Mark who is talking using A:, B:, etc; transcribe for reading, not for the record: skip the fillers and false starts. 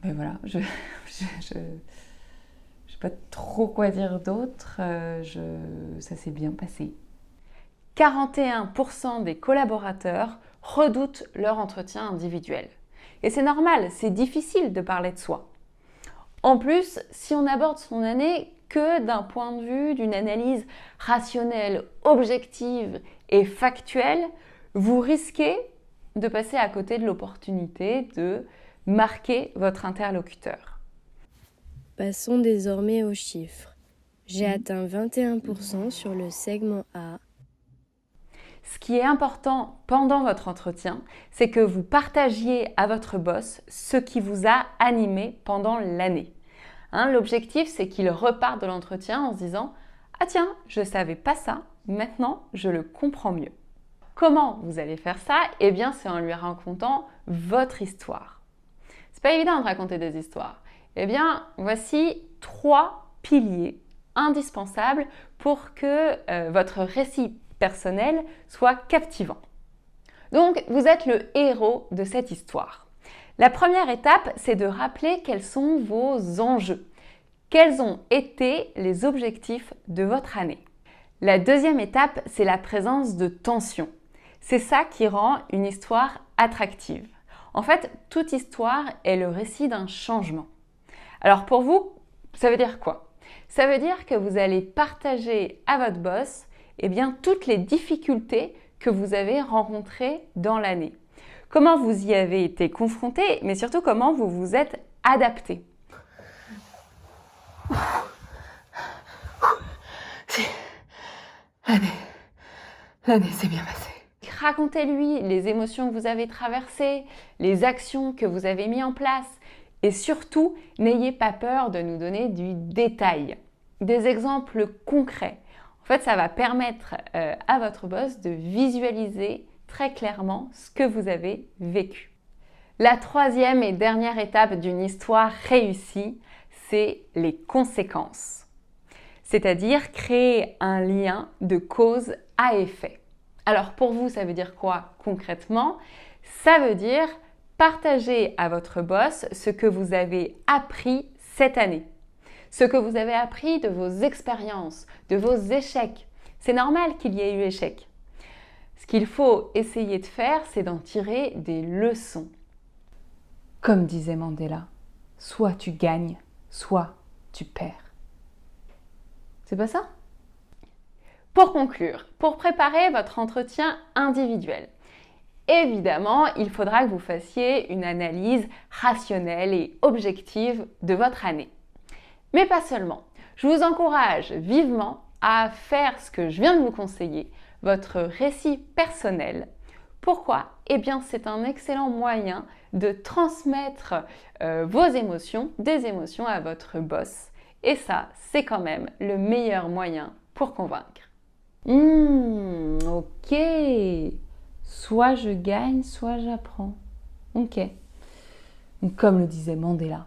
A: ben voilà, je sais pas trop quoi dire d'autre. Ça s'est bien passé. 41% des collaborateurs redoutent leur entretien individuel. Et c'est normal, c'est difficile de parler de soi. En plus, si on aborde son année que d'un point de vue d'une analyse rationnelle, objective et factuelle, vous risquez de passer à côté de l'opportunité de marquer votre interlocuteur.
B: Passons désormais aux chiffres. J'ai atteint 21% sur le segment A.
A: Ce qui est important pendant votre entretien, c'est que vous partagiez à votre boss ce qui vous a animé pendant l'année. L'objectif, c'est qu'il reparte de l'entretien en se disant « Ah tiens, je ne savais pas ça, maintenant je le comprends mieux ». Comment vous allez faire ça? Eh bien, c'est en lui racontant votre histoire. C'est pas évident de raconter des histoires. Eh bien, voici 3 piliers indispensables pour que votre récit personnel soit captivant. Donc, vous êtes le héros de cette histoire. La première étape, c'est de rappeler quels sont vos enjeux. Quels ont été les objectifs de votre année? La deuxième étape, c'est la présence de tension. C'est ça qui rend une histoire attractive. En fait, toute histoire est le récit d'un changement. Alors pour vous, ça veut dire quoi? Ça veut dire que vous allez partager à votre boss toutes les difficultés que vous avez rencontrées dans l'année. Comment vous y avez été confronté, mais surtout comment vous vous êtes adapté.
C: L'année s'est bien passée.
A: Racontez-lui les émotions que vous avez traversées, les actions que vous avez mises en place et surtout, n'ayez pas peur de nous donner du détail, des exemples concrets. En fait, ça va permettre à votre boss de visualiser très clairement ce que vous avez vécu. La troisième et dernière étape d'une histoire réussie, c'est les conséquences. C'est-à-dire créer un lien de cause à effet. Alors pour vous, ça veut dire quoi concrètement? Ça veut dire partager à votre boss ce que vous avez appris cette année. Ce que vous avez appris de vos expériences, de vos échecs. C'est normal qu'il y ait eu échec. Ce qu'il faut essayer de faire, c'est d'en tirer des leçons. Comme disait Mandela, soit tu gagnes, soit tu perds. C'est pas ça? Pour conclure, pour préparer votre entretien individuel, évidemment, il faudra que vous fassiez une analyse rationnelle et objective de votre année. Mais pas seulement. Je vous encourage vivement à faire ce que je viens de vous conseiller, votre récit personnel. Pourquoi? Eh bien, c'est un excellent moyen de transmettre vos émotions, des émotions à votre boss. Et ça, c'est quand même le meilleur moyen pour convaincre. Ok. Soit je gagne, soit j'apprends. Ok. Comme le disait Mandela.